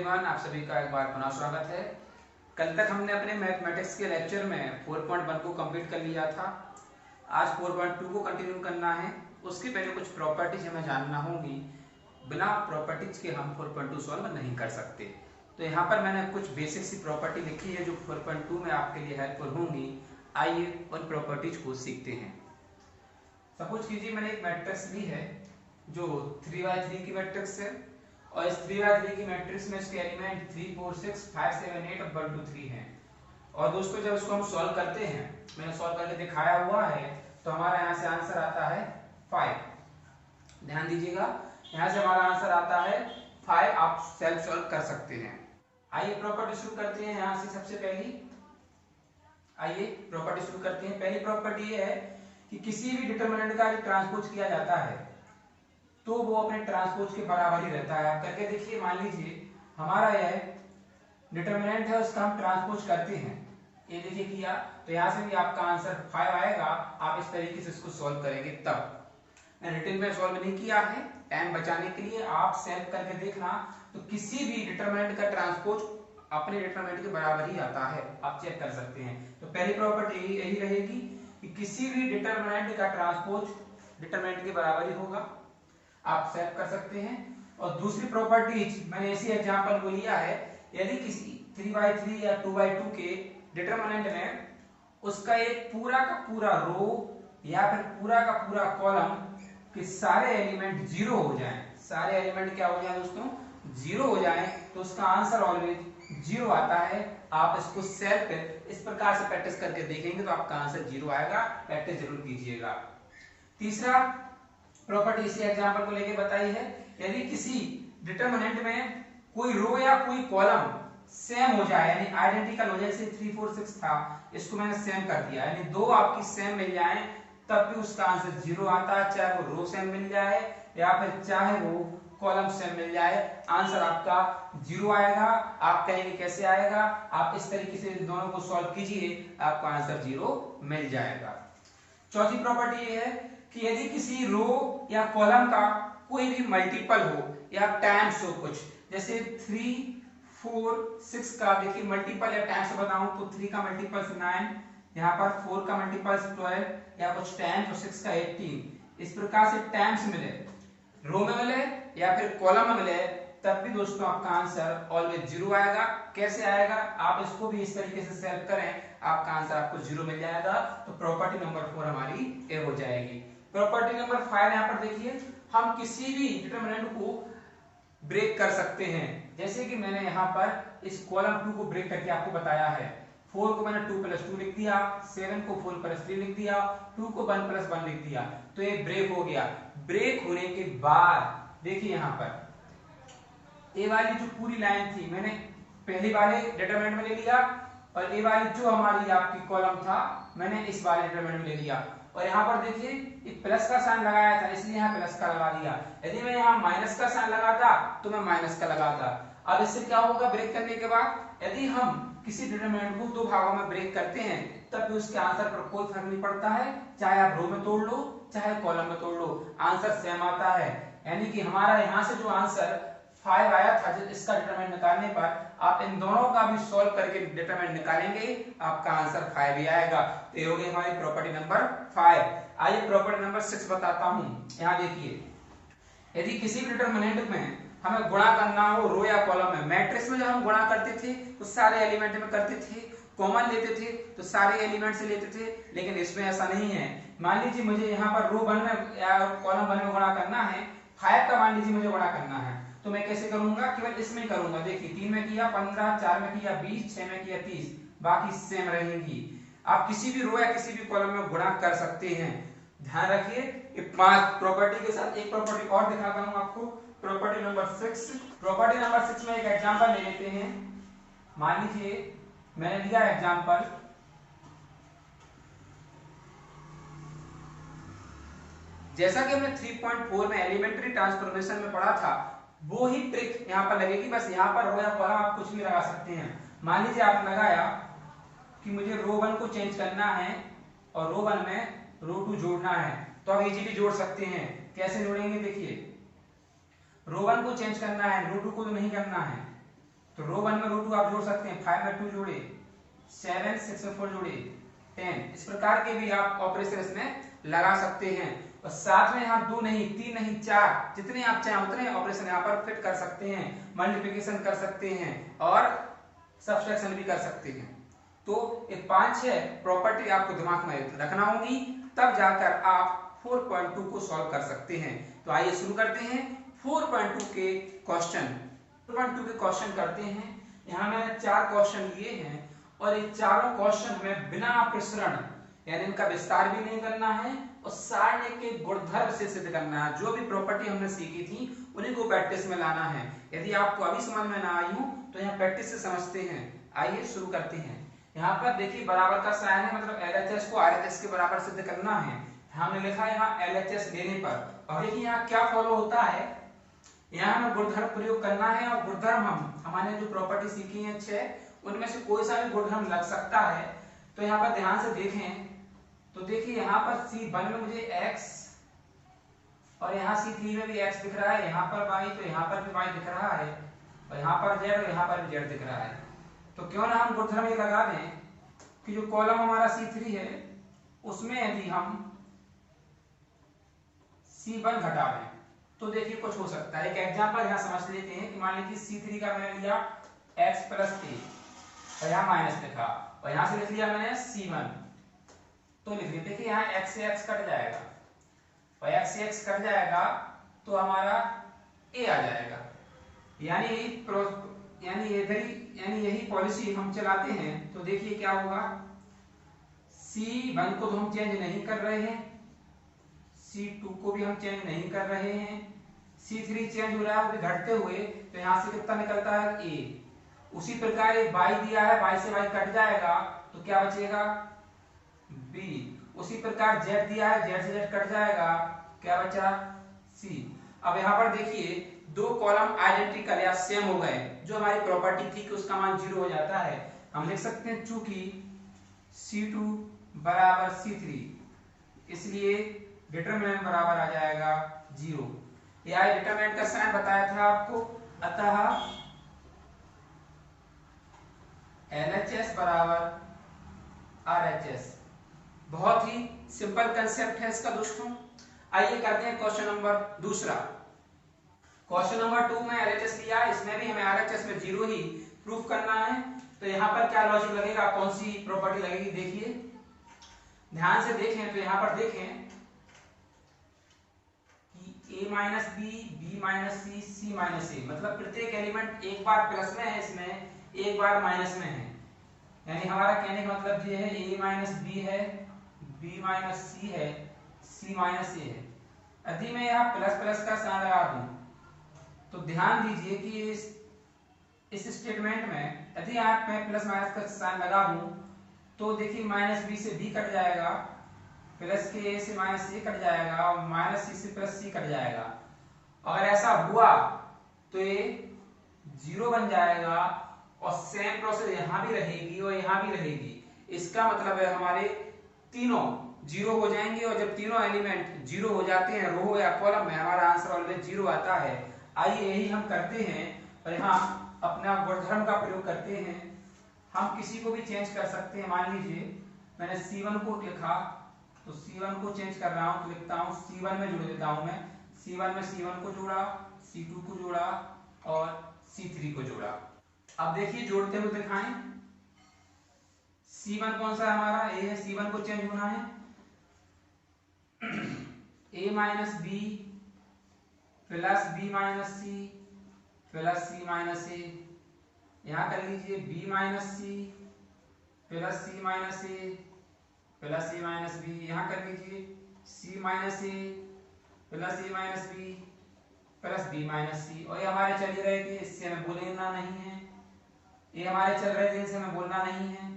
Everyone, आप सभी का एक बार पुनः स्वागत है। कल तक हमने अपने मैथमेटिक्स के लेक्चर में 4.1 को कंप्लीट कर लिया था। आज 4.2 को कंटिन्यू करना है। उसके पहले कुछ प्रॉपर्टीज हमें जानना होंगी। बिना प्रॉपर्टीज के हम 4.2 सॉल्व नहीं कर सकते। तो यहाँ पर मैंने कुछ बेसिक सी प्रॉपर्टी लिखी है जो 4.2 में आपके लिए हेल्पफुल होंगी। आइए उन प्रॉपर्टीज को सीखते हैं। सपोज कीजिए मैंने एक मैट्रिक्स ली है जो 3x3 की मैट्रिक्स है और इस 3x3 की मैट्रिक्स में इसके एलिमेंट 3 4 6 5 7 8 और 1 2 3 हैं। और दोस्तों जब इसको हम सॉल्व करते हैं, मैंने सॉल्व करके दिखाया हुआ है, तो हमारा यहाँ से आंसर आता है 5। ध्यान दीजिएगा, यहाँ से हमारा आंसर आता है 5। आप सेल्फ सॉल्व कर सकते हैं। आइए प्रॉपर्टी शुरू करते हैं। यहाँ से सबसे पहली प्रॉपर्टी शुरू करते हैं। पहली प्रॉपर्टी ये है कि किसी भी डिटरमिनेंट का ट्रांसपोज किया जाता है तो वो अपने ट्रांसपोज के बराबर ही रहता है। आप करके देखिए, मान लीजिए हमारा यह डिटरमिनेंट है, उसका हम ट्रांसपोज करते हैं, ये देखिए किया, तो यहाँ से भी आपका आंसर 5 आएगा। आप इस तरीके से इसको सॉल्व करेंगे। तब मैंने रिटन में सॉल्व नहीं किया है टाइम बचाने के लिए, आप सेव करके देखना। तो किसी भी डिटरमिनेंट का ट्रांसपोज अपने डिटरमिनेंट के बराबर ही आता है, आप चेक कर सकते हैं। तो पहली प्रॉपर्टी यही रहेगी कि किसी भी डिटरमिनेंट का ट्रांसपोज डिटरमिनेंट के बराबर ही होगा, आप सेव कर सकते हैं। और दूसरी प्रॉपर्टी मैंने ऐसी एग्जांपल को लिया है, यदि किसी 3x3 या 2x2 के डिटरमिनेंट में उसका एक पूरा का पूरा रो या फिर पूरा का पूरा कॉलम के सारे एलिमेंट जीरो हो जाएं, सारे एलिमेंट क्या हो जाएं दोस्तों, जीरो हो जाएं, तो उसका आंसर ऑलवेज जीरो आता है। आप इसको सेव कर इस प्रकार से प्रैक्टिस करके देखेंगे तो आपका आंसर जीरो आएगा। प्रैक्टिस जरूर कीजिएगा। तीसरा प्रॉपर्टी इसी एग्जांपल को लेके बताई है, यदि किसी डिटरमिनेंट में कोई रो या कोई कॉलम सेम हो जाए, यानी आइडेंटिकल हो जाए, जैसे 3 4 6 था, इसको मैंने सेम कर दिया, यानी दो आपकी सेम मिल जाए तब भी उसका आंसर जीरो आता है, चाहे वो रो सेम मिल जाए या फिर चाहे वो कॉलम सेम मिल जाए, आंसर आपका जीरो आएगा। आप कहेंगे कैसे आएगा, आप इस तरीके से दोनों को सॉल्व कीजिए, आपका आंसर जीरो मिल जाएगा। चौथी प्रॉपर्टी ये है कि यदि किसी रो या कॉलम का कोई भी मल्टीपल हो या टाइम्स हो, कुछ जैसे 3 4 6 का देखिए मल्टीपल या टाइम्स बताऊं तो 3 का मल्टीपल 9, यहाँ पर 4 का मल्टीपल 12 या कुछ टाइम्स और 6 का 18, इस प्रकार से टाइम्स मिले, रो में मिले या फिर कॉलम में मिले, तब भी दोस्तों आपका आंसर ऑलवेज जीरो आएगा। कैसे आएगा, आप इसको भी इस तरीके से सेव करें, आपका आंसर आपको जीरो मिल जाएगा। तो प्रॉपर्टी नंबर 4 हमारी ए हो जाएगी। प्रॉपर्टी नंबर 5 यहाँ पर देखिए, हम किसी भी डिटरमिनेंट को ब्रेक कर सकते हैं। जैसे कि मैंने यहाँ पर इस कॉलम 2 को ब्रेक करके आपको बताया है। 4 को मैंने 2 + 2 लिख दिया, 7 को 4 + 3 लिख दिया, 2 को 1 + 1 लिख दिया, तो ये ब्रेक हो गया। ब्रेक होने के बाद देखिए यहाँ पर ए वाली जो पूरी लाइन थी मैंने पहली वाले डिटरमिनेंट में ले लिया, और ए वाली जो हमारी आपकी कॉलम था मैंने इस वाले डिटरमिनेंट में ले लिया। और यहाँ पर देखिए एक प्लस का साइन लगाया था, इसलिए यहाँ प्लस का लगा दिया। यदि मैं यहाँ माइनस का साइन लगाता तो मैं माइनस का लगाता। अब इससे क्या होगा, ब्रेक करने के बाद यदि हम किसी डिटरमिनेंट को दो भागों में ब्रेक करते हैं तब भी उसके आंसर पर कोई फर्क नहीं पड़ता है, चाहे आप रो में तोड़ लो चाहे कॉलम में तोड़ लो, आंसर सेम आता है। यानी कि हमारा यहाँ से जो आंसर 5 आया था इसका डिटरमिनेंट निकालने पर, आप इन दोनों का भी सॉल्व करके डिटरमिनेंट निकालेंगे, आपका आंसर 5 ही आएगा। तो ये हो गई हमारी प्रॉपर्टी नंबर 5। आइए प्रॉपर्टी नंबर 6 बताता हूं। यहाँ देखिए, यदि किसी भी डिटरमिनेंट में हमें गुणा करना हो रो या कॉलम में, मैट्रिक्स में जब हम गुणा करते थे तो सारे एलिमेंट में करते थे, कॉमन लेते थे तो सारे एलिमेंट से लेते थे, लेकिन इसमें ऐसा नहीं है। मान लीजिए मुझे यहाँ पर रो 1 में या कॉलम 1 में गुणा करना है, 5 का मान लीजिए मुझे गुणा करना है, तो मैं कैसे करूंगा, केवल इसमें करूंगा। देखिए 3 में किया 15, 4 में किया 20, 6 में किया 30, बाकी सेम रहेंगी। आप किसी भी रो या किसी भी कॉलम में गुणा कर सकते हैं। ध्यान रखिए, 5 प्रॉपर्टी के साथ एक प्रॉपर्टी और दिखाता हूं आपको, प्रॉपर्टी नंबर 6। प्रॉपर्टी नंबर 6 में एक एग्जांपल ले लेते हैं। मान लीजिए मैंने लिया एग्जांपल, जैसा कि हमने 3.4 में एलिमेंट्री ट्रांसफॉर्मेशन में पढ़ा था, वो ही ट्रिक यहाँ पर लगेगी। बस यहाँ पर रो या कॉलम आप कुछ भी लगा सकते हैं। मान लीजिए आपने लगाया कि मुझे रो 1 को चेंज करना है और रो 1 में रो 2 जोड़ना है, तो आप इजीली जोड़ सकते हैं। कैसे जोड़ेंगे, देखिए रो 1 को चेंज करना है, रो 2 को तो नहीं करना है। तो रो 1 में रो 2 आप जोड़ सकते हैं, 5 में 2 जोड़े 7, 6 में 4 जोड़े 10। इस प्रकार के भी आप ऑपरेशन इसमें लगा सकते हैं। और साथ में यहाँ 2 नहीं 3 नहीं 4 जितने आप चाहें उतने ऑपरेशन यहाँ पर फिट कर सकते हैं, मल्टीप्लिकेशन कर सकते हैं और सब्सट्रैक्शन भी कर सकते हैं। तो ये 5-6 प्रॉपर्टी आपको दिमाग में रखना होगी, तब जाकर आप 4.2 को सॉल्व कर सकते हैं। तो आइए शुरू करते हैं 4.2 के क्वेश्चन। 4.2 के क्वेश्चन करते हैं। यहाँ मैंने 4 क्वेश्चन लिए हैं और ये चारों क्वेश्चन हमें बिना प्रसरण यानी इनका विस्तार भी नहीं करना है और सारणी के गुणधर्म से सिद्ध करना है। जो भी प्रॉपर्टी हमने सीखी थी उन्हीं को प्रैक्टिस में लाना है। यदि आपको अभी समझ में ना आई हो तो यहाँ प्रैक्टिस से समझते हैं। आइए शुरू करते हैं। यहाँ पर देखिए बराबर का साइन है, मतलब LHS को RHS के बराबर सिद्ध करना है। हमने लिखा है यहाँ LHS लेने पर, और देखिए यहाँ क्या फॉलो होता है, यहाँ हमें गुणधर्म प्रयोग करना है और गुणधर्म हमारे जो प्रॉपर्टी सीखी है 6 उनमें से कोई सा भी गुणधर्म लग सकता है। तो यहाँ पर ध्यान से देखें तो देखिए यहाँ पर C1 में मुझे x और यहाँ C3 में भी x दिख रहा है, यहाँ पर y, तो यहाँ पर भी y दिख रहा है और यहाँ पर z और यहाँ पर भी z दिख रहा है। तो क्यों ना हम गुणधर्म ये लगा दें कि जो कॉलम हमारा C3 है उसमें यदि हम C1 घटा दें तो देखिए कुछ हो सकता है। एक एग्जांपल यहाँ समझ लेते हैं कि मान लीजिए C3 का मैंने लिया x + a और यहाँ माइनस लिखा और यहाँ से लिख लिया मैंने C1, तो लिख लेते हैं कि यहाँ x से x कट जाएगा और x से x कट जाएगा तो हमारा a आ जाएगा। यानी यही पॉलिसी हम चलाते हैं तो देखिए क्या होगा। C1 को तो हम चेंज नहीं कर रहे हैं, C2 को भी हम चेंज नहीं कर रहे हैं, C3 चेंज हो रहा है घटते हुए, तो यहाँ से कितना निकलता है a। उसी प्रकार एक y दिया है, y से y कट जाएगा तो क्या बचेगा b। उसी प्रकार z दिया है, z से z कट जाएगा, क्या बचा c। अब यहाँ पर देखिए दो कॉलम आइडेंटिकल या सेम हो गए, जो हमारी प्रॉपर्टी थी कि उसका मान 0 हो जाता है। हम लिख सकते हैं चूंकि C2 बराबर C3 इसलिए डिटरमिनेंट बराबर आ जाएगा 0। यह डिटरमिनेंट का साइन बताया था आपको। अतः LHS बराबर RHS। बहुत ही सिंपल कंसेप्ट है इसका दोस्तों। आइए करते हैं क्वेश्चन नंबर दूसरा। क्वेश्चन नंबर 2 में LHS लिया, इसमें भी हमें RHS में 0 ही प्रूफ करना है। तो यहाँ पर क्या लॉजिक लगेगा, कौन सी प्रॉपर्टी लगेगी, देखिए ध्यान से देखें। तो यहाँ पर देखें कि a minus b, b minus c, c minus a, मतलब प्रत्येक एलिमेंट एक बार प्लस में है, इसमें एक बार माइनस में है। यानी हमारा कहने का मतलब ये है a माइनस b है, b माइनस c है, c माइनस a है। यदि मैं यहाँ प्लस प्लस का साइन लगा दूं तो ध्यान दीजिए कि इस स्टेटमेंट में यदि आप मैं प्लस माइनस का साइन लगा दूं तो देखिए माइनस b से b कट जाएगा, प्लस के a से माइनस a कट जाएगा और माइनस c से प्लस c कट जाएगा। अगर ऐसा हुआ तो ये 0 बन जाएगा और सेम प्रोसेस यहाँ भी रहेगी और यहाँ भी रहेगी। इसका मतलब है हमारे तीनों 0 हो जाएंगे और जब तीनों एलिमेंट 0 हो जाते हैं रो या कॉलम में, हमारा आंसर ऑलवेज 0 आता है। आइए यही हम करते हैं और यहाँ अपना गुणधर्म का प्रयोग करते हैं। हम किसी को भी चेंज कर सकते हैं। मान लीजिए मैंने C1 को लिखा तो C1 को चेंज कर रहा हूं तो लिखता हूं C1 में जोड़ देता हूं मैं। C1 में C1 को जोड़ा, C2 को जोड़ा और C3 को जोड़ा। अब देखिए जोड़ते हुए दिखाएं। C1 कौन सा है हमारा, A है, C1 को चेंज होना है A minus b plus b minus c plus c minus a. यहां कर लीजिए b minus c plus c minus a plus c minus b. यहां कर लीजिए c minus a plus a minus b plus b minus c. और ये हमारे चल रहे थे, इससे हमें बोलना नहीं है। ये हमारे चल रहे थे, इनसे हमें बोलना नहीं है।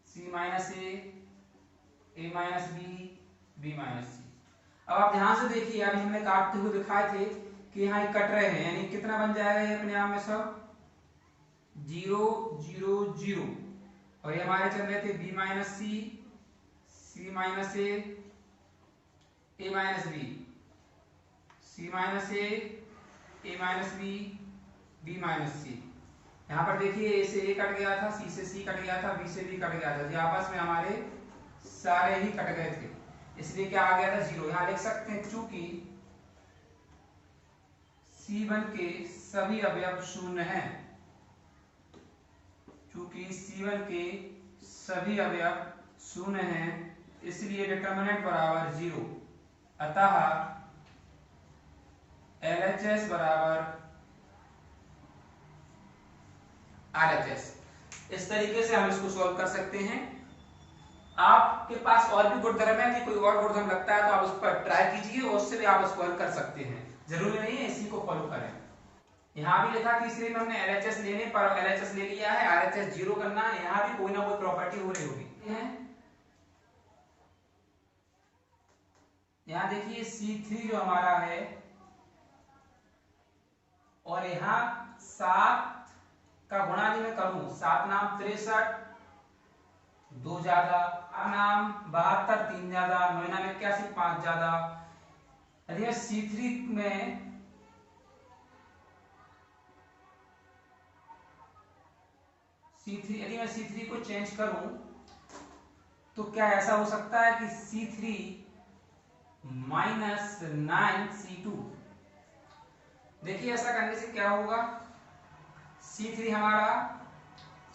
c माइनस ए माइनस बी माइनस सी। अब आप ध्यान से देखिए, अभी हमने काटते हुए दिखाए थे कि यहाँ कट रहे हैं, यानी कितना बन जाएगा ये अपने आप में सब 0 0 0। और ये हमारे चल रहे थे b माइनस सी माइनस ए माइनस बी, सी माइनस ए माइनस बी बी माइनस सी। यहाँ पर देखिए ए से ए कट गया था, सी से सी कट गया था, बी से बी कट गया था, ये आपस में हमारे सारे ही कट गए थे, इसलिए क्या आ गया था 0। यहाँ लिख सकते हैं चूंकि C1 के सभी अवयव शून्य हैं, चूंकि C1 के सभी अवयव शून्य हैं इसलिए डिटर्मिनेंट बराबर 0, अतः LHS बराबर RHS। इस तरीके से हम इसको सॉल्व कर सकते हैं। आपके पास और भी गुणधर्म है कि कोई और गुणधर्म लगता है तो आप उस पर ट्राई कीजिए और उससे भी आप सॉल्व कर सकते हैं, जरूरी नहीं है इसी को फॉलो करें। यहाँ भी लिखा तीसरे में हमने LHS लेने पर LHS ले लिया है, RHS 0 करना है, यहाँ भी कोई ना कोई प्रॉपर्टी हो रही होगी। यहाँ देखिए C3 जो हमारा है और यहाँ 7 का गुणा यदि मैं करूं, 7 नाम 63, 2 ज्यादा, 8 नाम 72, 3 ज्यादा, 9 नाम 81, 5 ज्यादा। यदि मैं C3 में यदि मैं C3 को चेंज करूं तो क्या ऐसा हो सकता है कि C3 माइनस 9 C2। देखिए ऐसा करने से क्या होगा, C3 हमारा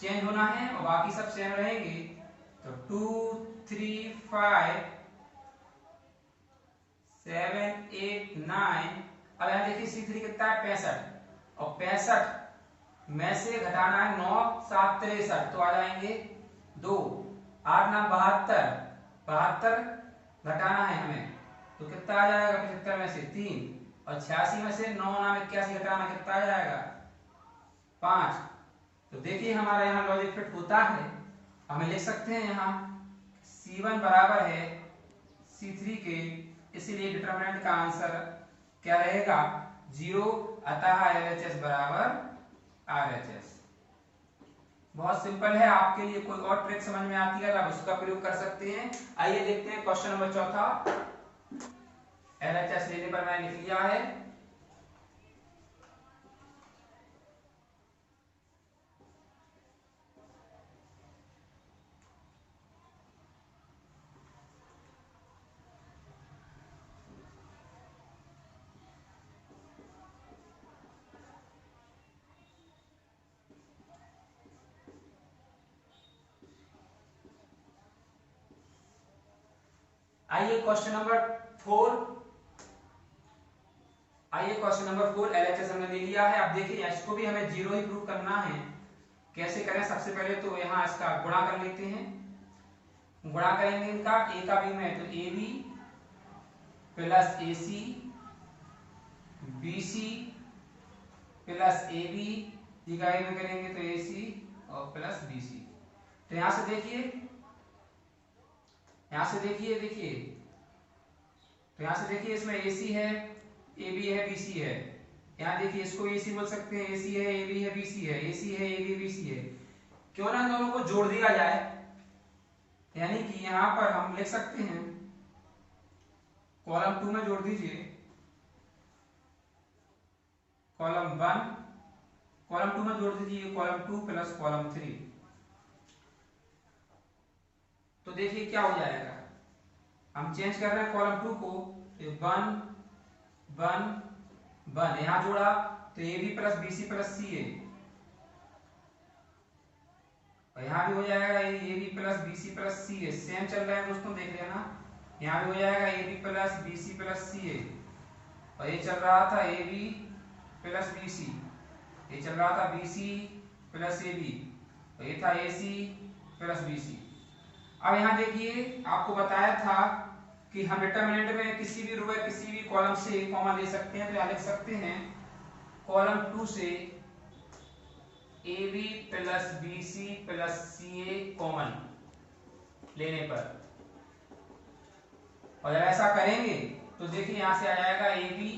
चेंज होना है और बाकी सब सेम रहेंगे, तो 2 3 5 7 8 9। अब यहाँ देखिए C3 कितना है 65, और 65 में से घटाना है 9 7 63, तो आ जाएंगे 2, 8 9 72, 72 घटाना है हमें तो कितना आ जाएगा, 75 में से 3, और 86 में से 9 9 81 घटाना कितना आ जाएगा 5। तो देखिए हमारा यहाँ लॉजिक फिट होता है, हमें लिख सकते हैं यहाँ C1 बराबर है C3 के, इसीलिए डिटरमिनेंट का आंसर क्या रहेगा 0, अतः LHS बराबर RHS। बहुत सिंपल है, आपके लिए कोई और ट्रिक समझ में आती है तो आप उसका प्रयोग कर सकते हैं। आइए देखते हैं क्वेश्चन नंबर चौथा। LHS लेने पर मैंने लिख लिया है, आइए क्वेश्चन नंबर 4। LHS हमने ले लिया है। अब देखिए इसको भी हमें 0 ही प्रूव करना है। कैसे करें, सबसे पहले तो यहाँ इसका गुणा कर लेते हैं, गुणा करेंगे इनका, ए का बी में तो AB plus AC, BC plus AB, ये का में करेंगे तो AC और प्लस BC। तो यहां से देखिए, तो यहां से देखिए इसमें AC है, AB है, BC है। यहाँ देखिए इसको AC बोल सकते हैं, AC है, AB है, BC है, AC है, AB BC है। क्यों ना दोनों को जोड़ दिया जाए, यानी कि यहाँ पर हम लिख सकते हैं कॉलम 2 में जोड़ दीजिए कॉलम 1, कॉलम 2 में जोड़ दीजिए कॉलम 2 प्लस कॉलम 3। तो देखिए क्या हो जाएगा, हम चेंज कर रहे हैं कॉलम 2 को, 1 1 1 यहां जोड़ा तो AB plus BC plus CA, और यहां भी हो जाएगा AB plus BC plus CA। Same चल रहा है दोस्तों, देख लेना, यहां भी हो जाएगा AB plus BC plus CA, और ये चल रहा था AB प्लस BC, ये चल रहा था BC प्लस AB, और ये था AC प्लस BC। अब यहाँ देखिए आपको बताया था कि हम डिटरमिनेंट में किसी भी रो या किसी भी कॉलम से कॉमन ले सकते हैं, तो यहाँ लिख सकते हैं कॉलम 2 से AB plus BC plus CA common लेने पर, और जब ऐसा करेंगे तो देखिए यहां से आ जाएगा AB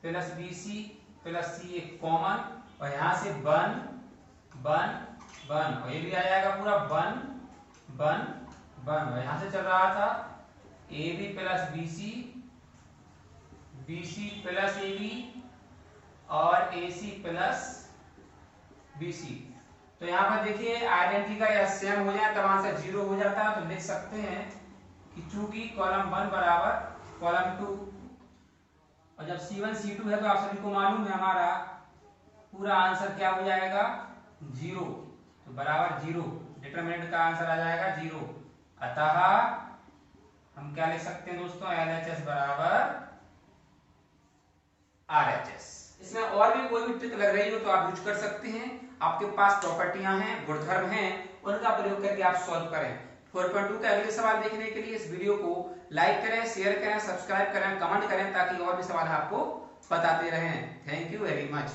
plus BC plus CA common, और यहां से 1 1 1, और ये भी आ जाएगा पूरा 1 1 1, और यहां से चल रहा था AB plus BC BC plus AB और AC प्लस BC। तो यहाँ पर देखिए आइडेंटिटी का यह सेम हो जाए तब आंसर 0 हो जाता है। तो लिख सकते हैं कि चूंकि कॉलम 1 बराबर कॉलम 2 और जब C1 C2 है तो आप सभी को मालूम है हमारा पूरा आंसर क्या हो जाएगा 0। तो बराबर 0, डिटरमिनेंट का आंसर आ जाएगा 0। अतः हम क्या लिख सकते हैं दोस्तों, LHS बराबर RHS। इसमें और भी कोई भी ट्रिक लग रही हो तो आप यूज कर सकते हैं। आपके पास प्रॉपर्टियां हैं, गुणधर्म हैं, उनका प्रयोग करके आप सॉल्व करें। 4.2 का अगले सवाल देखने के लिए इस वीडियो को लाइक करें, शेयर करें, सब्सक्राइब करें, कमेंट करें ताकि और भी सवाल आपको बताते रहें। Thank you very much.